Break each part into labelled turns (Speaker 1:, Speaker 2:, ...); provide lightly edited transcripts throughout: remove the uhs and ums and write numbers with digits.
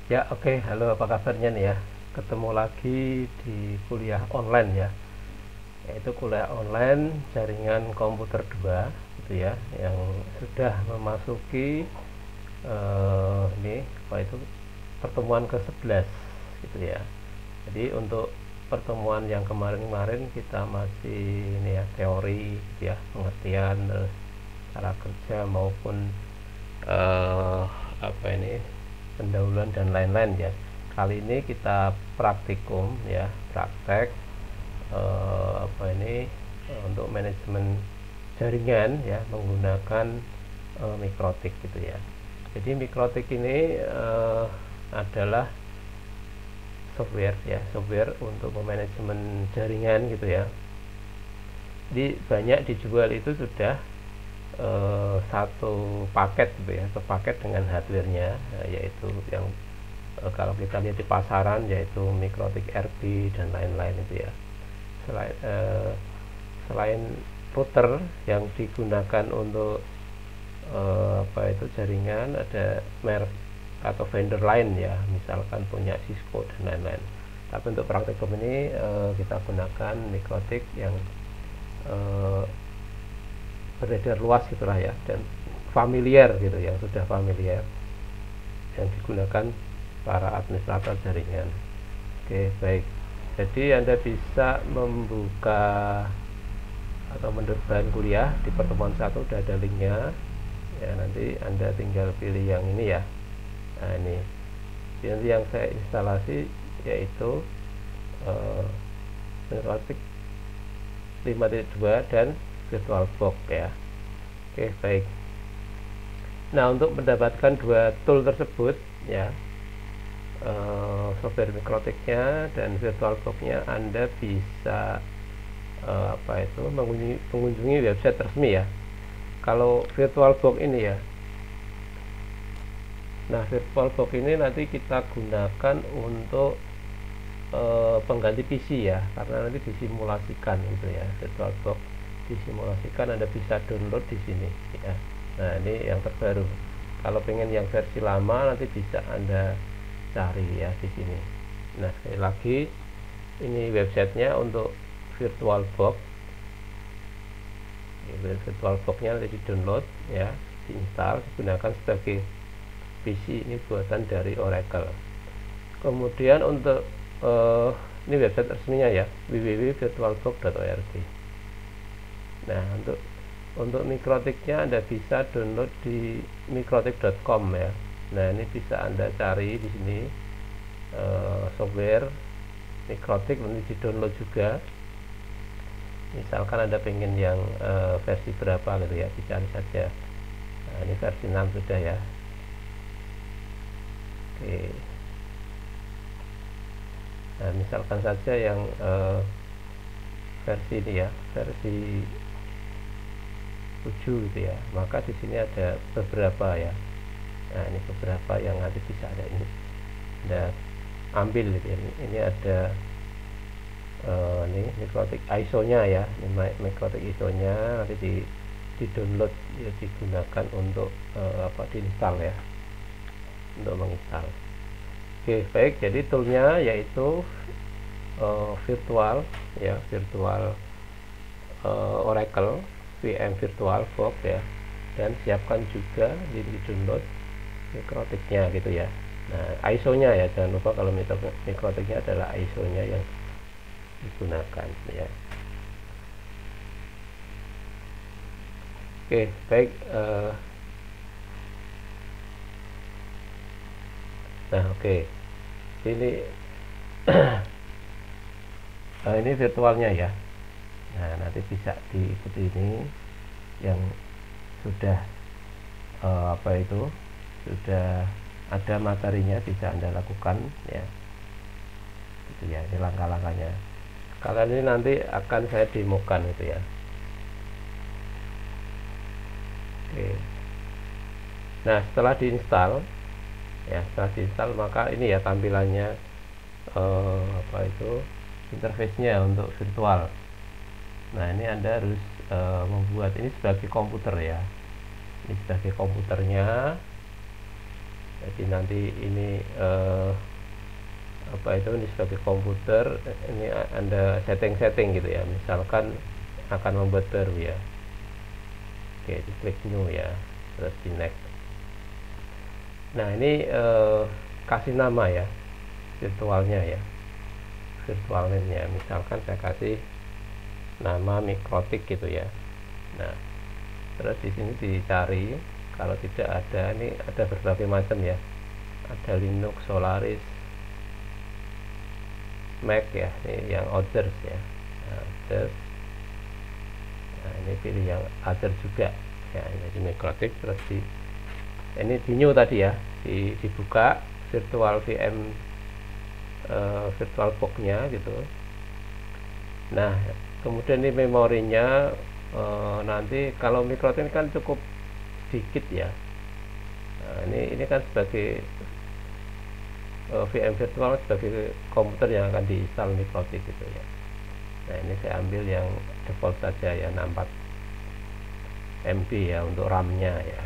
Speaker 1: Ya, oke. Halo, apa kabarnya nih ya? Ketemu lagi di kuliah online ya. Yaitu kuliah online jaringan komputer 2 gitu ya, yang sudah memasuki ini apa itu pertemuan ke-11 gitu ya. Jadi untuk pertemuan yang kemarin-kemarin kita masih ini ya teori gitu ya, pengertian terus cara kerja maupun eh, apa ini pendahuluan dan lain-lain ya. Kali ini kita praktikum ya, praktek apa ini untuk manajemen jaringan ya menggunakan mikrotik gitu ya. Jadi mikrotik ini adalah software ya, software untuk manajemen jaringan gitu ya. Jadi banyak dijual itu sudah satu paket gitu ya, satu paket dengan hardware-nya, yaitu yang kalau kita lihat di pasaran yaitu mikrotik RP dan lain-lain itu ya. Selain router yang digunakan untuk apa itu jaringan, ada merek atau vendor lain ya, misalkan punya Cisco dan lain-lain. Tapi untuk praktikum ini kita gunakan mikrotik yang eh, beredar luas gitulah ya, dan familiar gitu, yang sudah familiar, yang digunakan para administrator jaringan. Oke, baik. Jadi Anda bisa membuka atau menerbang kuliah di pertemuan satu, sudah ada linknya ya. Nanti Anda tinggal pilih yang ini ya. Nah ini nanti yang saya instalasi yaitu uh, Neurotic 5.2 dan VirtualBox ya. Oke, baik. Nah, untuk mendapatkan dua tool tersebut ya, software mikrotiknya dan VirtualBox-nya, Anda bisa apa itu mengunjungi website resmi ya. Kalau VirtualBox ini ya, nah VirtualBox ini nanti kita gunakan untuk pengganti PC ya, karena nanti disimulasikan gitu ya. VirtualBox disimulasikan, Anda bisa download di sini ya. Nah, ini yang terbaru. Kalau pengen yang versi lama nanti bisa Anda cari ya di sini. Nah, sekali lagi ini websitenya untuk VirtualBox. VirtualBox-nya nanti di download ya, diinstal, digunakan sebagai PC. Ini buatan dari Oracle. Kemudian untuk ini website resminya ya, www.virtualbox.org. Nah, untuk mikrotiknya Anda bisa download di mikrotik.com ya. Nah, ini bisa Anda cari di sini software mikrotik, nanti di download juga. Misalkan Anda pengen yang versi berapa gitu ya, dicari saja. Nah, ini versi 6 sudah ya. Oke. Nah, misalkan saja yang versi ini ya, versi 7 gitu ya, maka di sini ada beberapa ya. Nah, ini beberapa yang nanti bisa ada ini, Anda ambil gitu ya. Ini ada ini mikrotik ISO-nya ya, ini mikrotik ISO-nya nanti di download ya, digunakan untuk apa, diinstal ya, untuk menginstal. Oke, baik. Jadi toolnya yaitu virtual ya, virtual Oracle VM VirtualBox ya, dan siapkan juga di download mikrotiknya gitu ya. Nah, ISO-nya ya, jangan lupa kalau mikrotiknya adalah ISO-nya yang digunakan ya. Oke, baik. Nah, oke. Ini ini virtualnya ya. Nah, nanti bisa diikuti ini yang sudah apa itu sudah ada materinya, bisa Anda lakukan ya. Gitu ya, ini langkah-langkahnya. Kalian ini nanti akan saya demokan itu ya. Oke. Nah, setelah diinstal ya, maka ini ya tampilannya apa itu interface-nya untuk virtual. Nah, ini Anda harus membuat ini sebagai komputer ya. Ini sebagai komputernya Jadi nanti ini apa itu, ini sebagai komputer, ini Anda setting-setting gitu ya, misalkan akan membuat baru ya. Oke, di klik new ya, terus di next. Nah ini kasih nama ya virtualnya ya, virtual name nya, misalkan saya kasih nama Mikrotik gitu ya. Nah terus di sini dicari, kalau tidak ada, ini ada berbagai macam ya, ada Linux, Solaris, Mac ya, ini yang others ya. Nah, others. Nah ini pilih yang other juga ya, ini di Mikrotik, terus ini di new tadi ya, dibuka virtual VM virtual box nya gitu. Nah kemudian ini memorinya nanti kalau Mikrotik kan cukup sedikit ya. Nah, ini kan sebagai VM virtual, sebagai komputer yang akan diinstal Mikrotik gitu ya. Nah ini saya ambil yang default saja ya, 64 MB ya untuk RAM nya ya.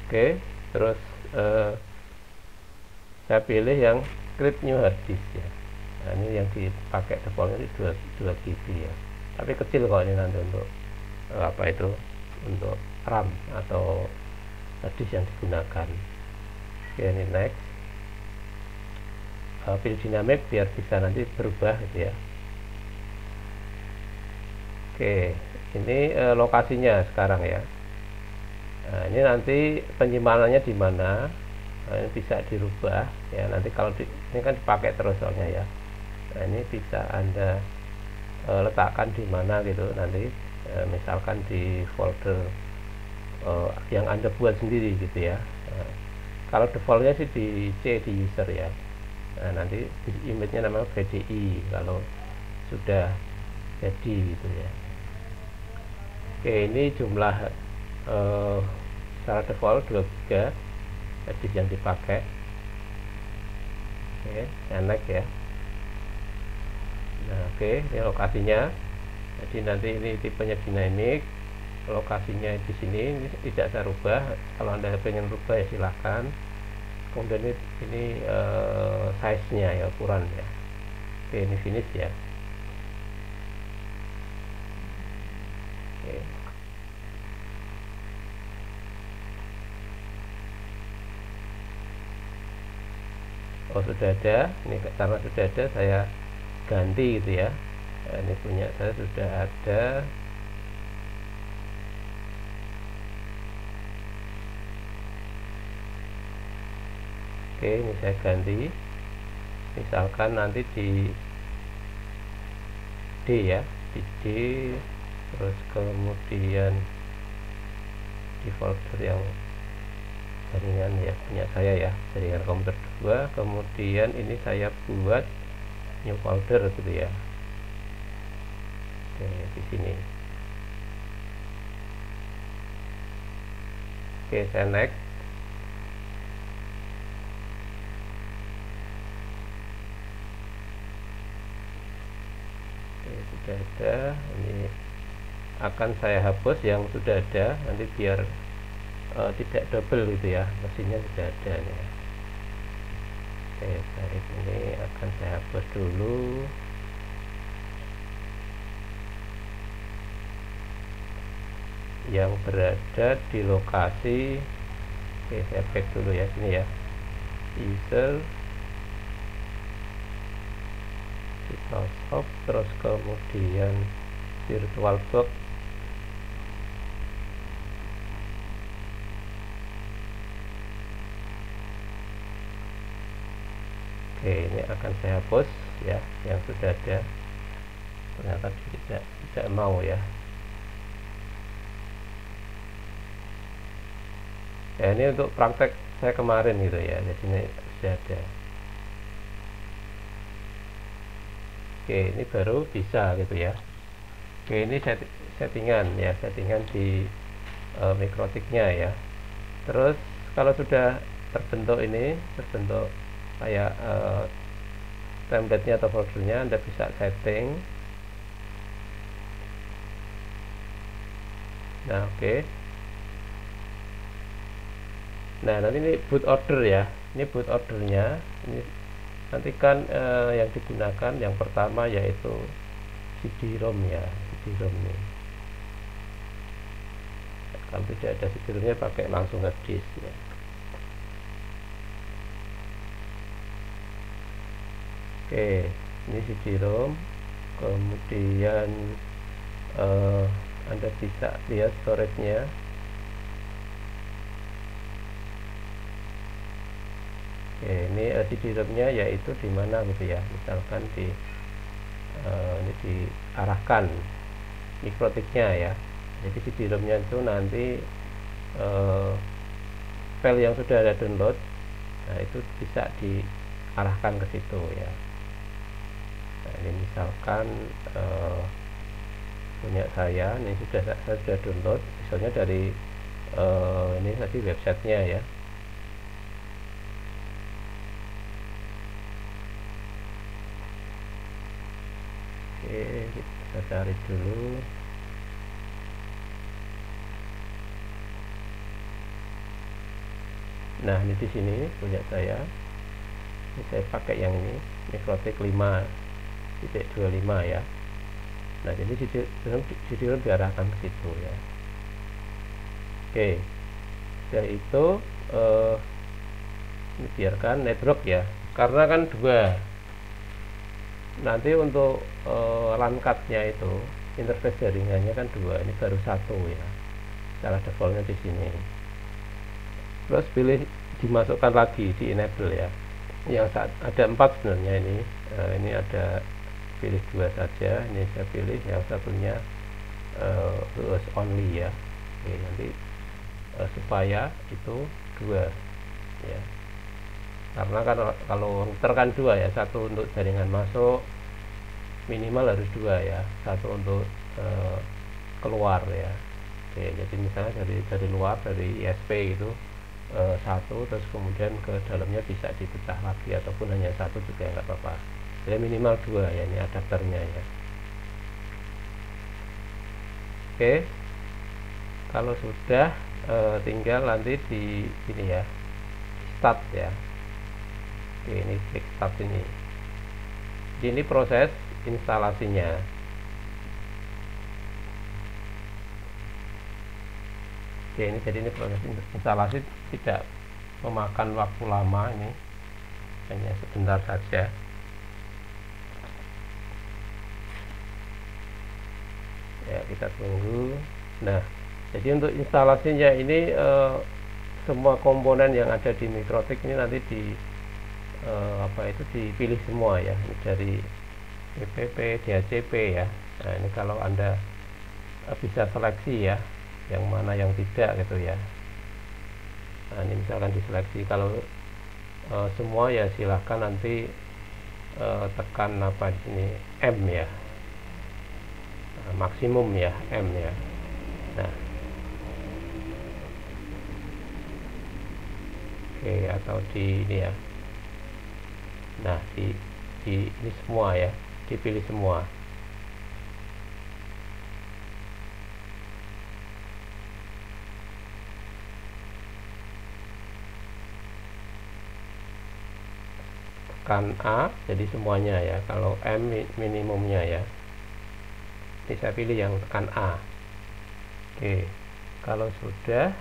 Speaker 1: Oke, terus saya pilih yang create new hard disk ya. Nah ini yang dipakai defaultnya 2 GB ya, tapi kecil kok ini nanti untuk apa itu, untuk RAM atau hard disk yang digunakan. Oke, ini next. Pilih dynamic biar bisa nanti berubah gitu ya. Oke, ini lokasinya sekarang ya. Nah ini nanti penyimpanannya di mana, nah, ini bisa dirubah ya, nanti kalau ini kan dipakai terus soalnya ya. Nah ini bisa Anda letakkan di mana gitu nanti, misalkan di folder yang Anda buat sendiri gitu ya. Nah, kalau defaultnya sih di C, di user ya. Nah nanti image-nya namanya VDI kalau sudah jadi gitu ya. Oke, ini jumlah secara default 2 GB disk yang dipakai. Oke, next ya. Nah oke, ini lokasinya. Jadi nanti ini tipenya dynamic, lokasinya di sini, ini tidak saya rubah. Kalau Anda pengen rubah ya silahkan. Kemudian ini size nya ya, ukuran ya. Oke, ini finish ya. Oke. Oh sudah ada, ini karena sudah ada saya ganti gitu ya. Nah, ini punya saya sudah ada. Oke, ini saya ganti, misalkan nanti di D ya, di D, terus kemudian di folder yang jaringan ya, punya saya ya, jaringan komputer 2. Kemudian ini saya buat new folder gitu ya. Oke, di sini. Oke, saya next. Oke, sudah ada. Ini akan saya hapus yang sudah ada nanti biar tidak double gitu ya, mesinnya sudah ada nih. Oke, baik, ini akan saya hapus dulu. Yang berada di lokasi, oke saya back dulu ya, sini ya, user Microsoft, terus kemudian VirtualBox. Oke, ini akan saya hapus ya yang sudah ada, ternyata tidak mau ya. Ya ini untuk praktek saya kemarin gitu ya, jadi ini sudah ada. Oke, ini baru bisa gitu ya. Oke, ini settingan ya, settingan di Mikrotiknya ya. Terus kalau sudah terbentuk ini, terbentuk kayak template-nya atau foldernya, Anda bisa setting. Nah, oke. Nah, nanti ini boot order ya. Ini boot ordernya. Ini nanti kan yang digunakan yang pertama yaitu CD-ROM ya, CD-ROM nih. Kalau tidak ada CD-ROM-nya pakai langsung hard disk ya. Oke, ini CD-ROM. Kemudian Anda bisa lihat storage-nya. Oke, ini CD-ROM-nya yaitu di mana gitu ya. Misalkan di ini diarahkan mikrotiknya ya. Jadi CD-ROM-nya itu nanti file yang sudah ada download, nah itu bisa diarahkan ke situ ya. Nah, ini misalkan punya saya, ini saya sudah download, misalnya dari ini tadi websitenya ya. Oke, kita cari dulu. Nah, ini di sini punya saya. Ini saya pakai yang ini, Mikrotik 5.25 ya. Nah, jadi CD-ROM diarahkan ke situ ya. Oke. Setelah itu ini biarkan network ya. Karena kan dua. Nanti untuk LAN card-nya itu interface jaringannya kan dua, ini baru satu ya. Secara defaultnya di sini. Terus pilih dimasukkan lagi di enable ya. Yang ada 4 sebenarnya ini. Ini ada pilih 2 saja. Ini saya pilih yang satunya US only ya. Oke, nanti supaya itu 2 ya. Karena kan kalau router kan 2 ya, satu untuk jaringan masuk minimal harus 2 ya, satu untuk keluar ya. Oke, jadi misalnya dari luar, dari ISP gitu satu, terus kemudian ke dalamnya bisa dipecah lagi ataupun hanya satu juga nggak apa-apa. Jadi minimal 2 ya, ini adapternya ya. Oke, kalau sudah tinggal nanti di sini ya, start ya. Oke, ini klik start ini. Jadi ini proses instalasinya. Oke, ini jadi ini proses instalasi tidak memakan waktu lama, ini hanya sebentar saja. Ya, kita tunggu. Nah, jadi untuk instalasinya ini semua komponen yang ada di Mikrotik ini nanti dipilih semua ya, dari EPP, DHCP ya. Nah, ini kalau Anda bisa seleksi ya, yang mana yang tidak gitu ya. Nah, ini misalkan diseleksi, kalau semua ya silahkan nanti tekan apa di sini M ya, maksimum ya, M ya. Nah, oke, atau di ini ya. Nah, di ini semua ya, dipilih semua. Tekan A, jadi semuanya ya. Kalau M minimumnya ya. Ini saya pilih yang tekan A. Oke, kalau sudah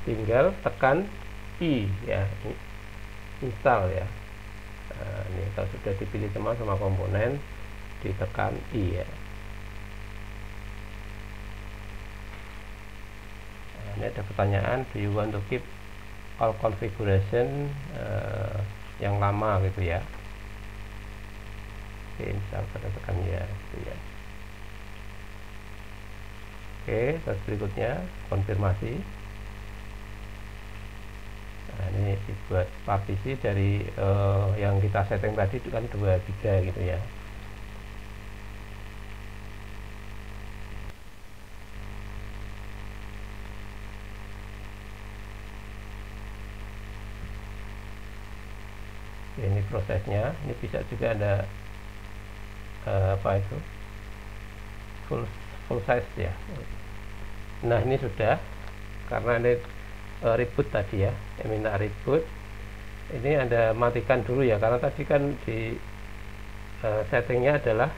Speaker 1: tinggal tekan I ya, install ya. Nah, ini kalau sudah dipilih semua komponen, ditekan I ya. Nah, ini ada pertanyaan, do you want to keep all configuration yang lama gitu ya. Oke, misalkan tekan ya gitu ya. Oke, terus berikutnya konfirmasi. Nah, ini dibuat partisi dari yang kita setting tadi itu kan 2 giga gitu ya. Ini prosesnya, ini bisa juga ada apa itu full size ya. Nah ini sudah, karena ini reboot tadi ya, minta reboot. Ini Anda matikan dulu ya, karena tadi kan di settingnya adalah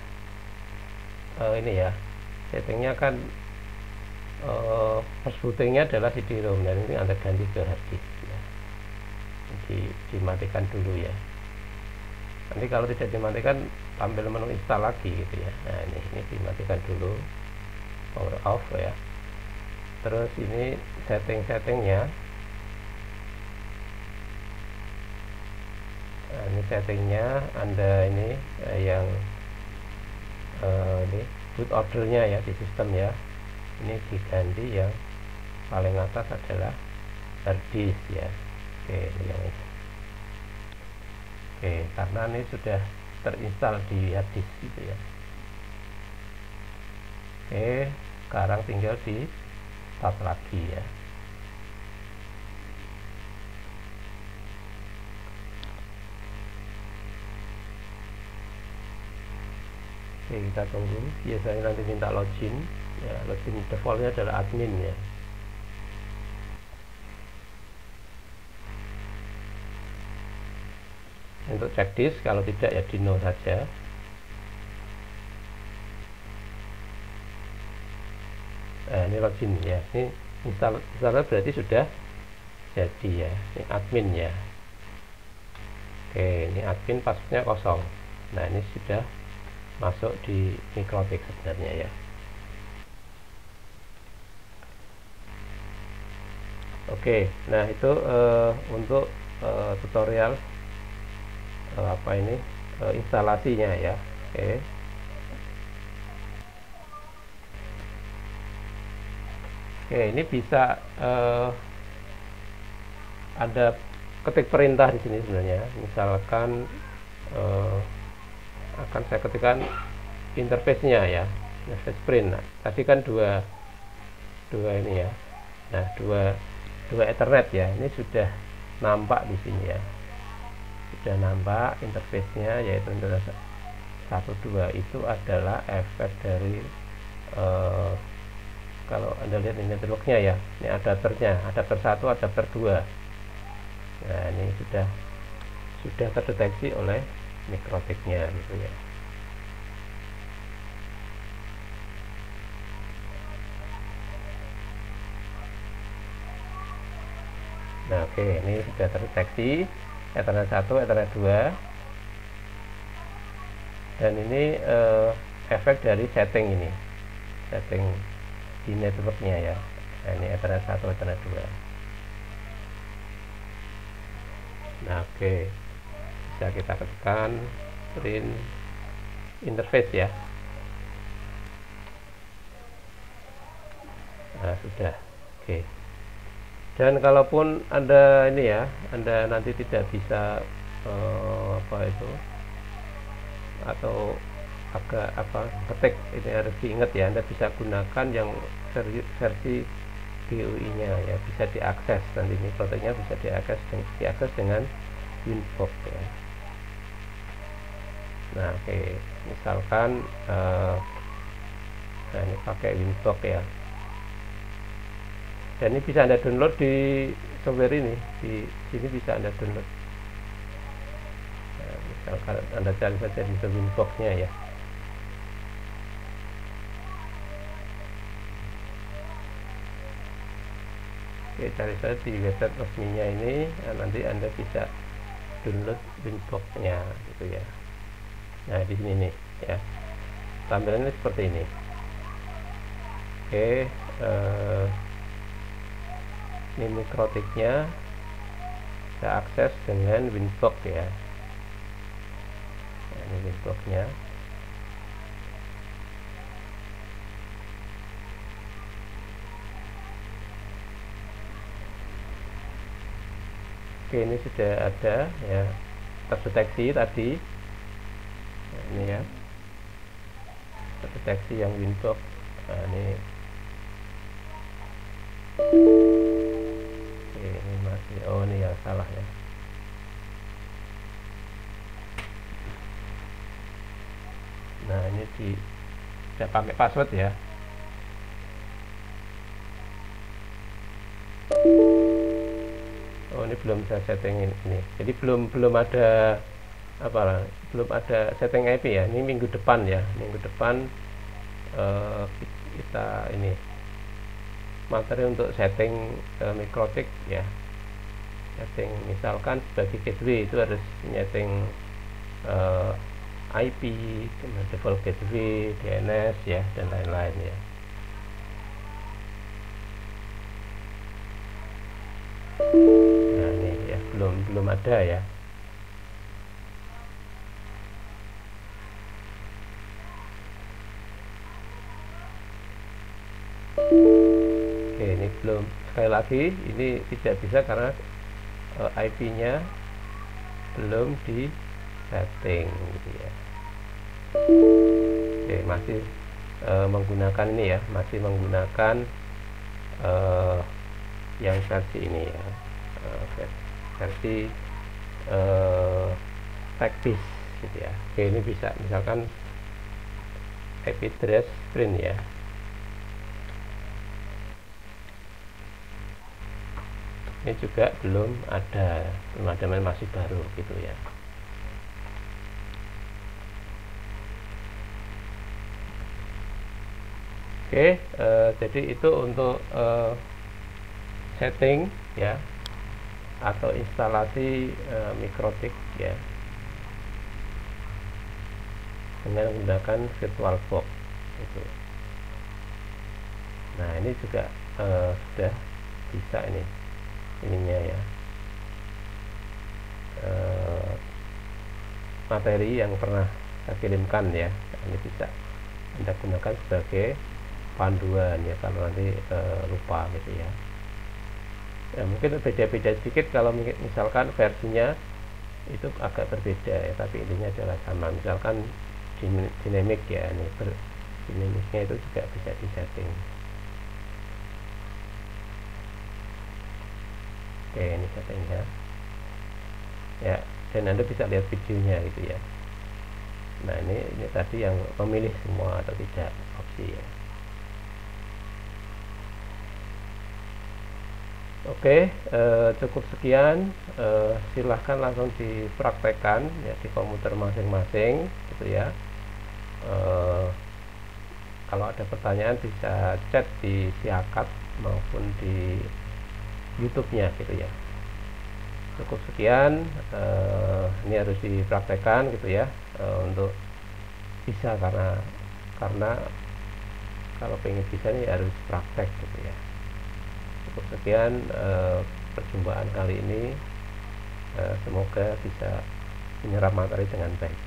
Speaker 1: ini ya, settingnya kan first bootingnya adalah CD-ROM, dan ini Anda ganti ke hard disk ya. Dimatikan dulu ya. Nanti kalau tidak dimatikan tampil menu install lagi gitu ya. Nah ini dimatikan dulu, power off ya. Terus ini settingnya. Nah, ini settingnya Anda ini yang ini boot ordernya ya di sistem ya. Ini diganti yang paling atas adalah hard disk ya. Oke, ini yang ini. Oke, karena ini sudah terinstall di hard disk gitu ya. Oke, sekarang tinggal di start lagi ya. Oke, kita tunggu. Biasanya nanti minta login ya, login defaultnya adalah admin ya. Untuk cek disk, kalau tidak ya di no saja. Nah ini login ya, ini install berarti sudah jadi ya. Ini admin ya. Oke, ini admin, passwordnya kosong. Nah ini sudah masuk di Mikrotik sebenarnya ya. Oke, nah itu untuk tutorial apa ini instalasinya ya. Oke. Oke, ini bisa ada ketik perintah di sini sebenarnya. Misalkan akan saya ketikkan interface-nya ya, interface print. Nah, tadi kan dua ini ya. Nah, dua Ethernet ya. Ini sudah nampak di sini ya. Sudah nampak interface-nya, yaitu interface 1.2 itu adalah efek dari kalau Anda lihat ini network-nya ya. Ini adapternya, adapter 1, adapter 2. Nah, ini sudah terdeteksi oleh Mikrotiknya gitu ya. Nah, oke, ini sudah terdeteksi Ethernet 1, Ethernet 2. Dan ini efek dari setting ini. Setting di networknya ya. Nah, ini Ethernet 1, Ethernet 2. Nah, oke. Bisa kita ketikkan print interface ya. Nah, sudah. Oke. Dan kalaupun Anda ini ya, Anda nanti tidak bisa apa itu, atau agak ketik ini harus diingat ya, Anda bisa gunakan yang versi GUI-nya ya, bisa diakses nanti, ini proteknya bisa diakses dengan Winbox ya. Nah, oke, misalkan nah ini pakai Winbox ya. Dan ini bisa Anda download di software ini, di sini bisa Anda download. Nah, misalkan Anda cari saja di Winbox-nya ya. Oke, cari saja di website resminya ini. Nah, nanti Anda bisa download Winbox-nya gitu ya. Nah, di sini nih ya, tampilannya seperti ini. Oke, ini Mikrotiknya saya akses dengan Winbox ya. Nah, ini Winbox-nya. Oke, ini sudah ada ya, terdeteksi tadi. Nah, ini ya, terdeteksi yang Winbox. Nah, ini ini masih, oh ini yang salah ya. Nah, ini tidak pakai password ya. belum saya setting ini. Jadi belum ada belum ada setting IP ya. Ini minggu depan ya, minggu depan kita ini materi untuk setting mikrotik ya. Setting misalkan sebagai gateway itu harus setting IP, default gateway, DNS ya, dan lain-lain ya. Nah ini ya, belum ada ya. Oke, ini belum, sekali lagi ini tidak bisa karena IP-nya belum di setting gitu ya. Oke, masih menggunakan ini ya, masih menggunakan yang versi ini ya, versi TechBiz gitu ya. Oke, ini bisa misalkan IP address print ya. Ini juga belum ada, masih baru gitu ya. Oke, jadi itu untuk setting ya, atau instalasi mikrotik ya, dengan menggunakan VirtualBox itu. Nah ini juga sudah bisa ininya ya, materi yang pernah saya kirimkan ya, ini bisa Anda gunakan sebagai panduan ya kalau nanti lupa gitu ya. Ya mungkin beda-beda sedikit kalau misalkan versinya itu agak berbeda ya, tapi intinya adalah sama. Misalkan dynamic ya, ini dynamicnya itu juga bisa disetting. Oke, ini settingnya ya, dan Anda bisa lihat videonya gitu ya. Nah ini tadi yang memilih semua atau tidak opsi ya. Oke, cukup sekian. Silahkan langsung dipraktekkan ya di komputer masing-masing gitu ya. Kalau ada pertanyaan bisa chat di Siakat maupun di YouTube-nya gitu ya. Cukup sekian, ini harus dipraktekkan gitu ya, untuk bisa, karena kalau pengen bisa nih harus praktek gitu ya. Cukup sekian perjumpaan kali ini, semoga bisa menyerap materi dengan baik.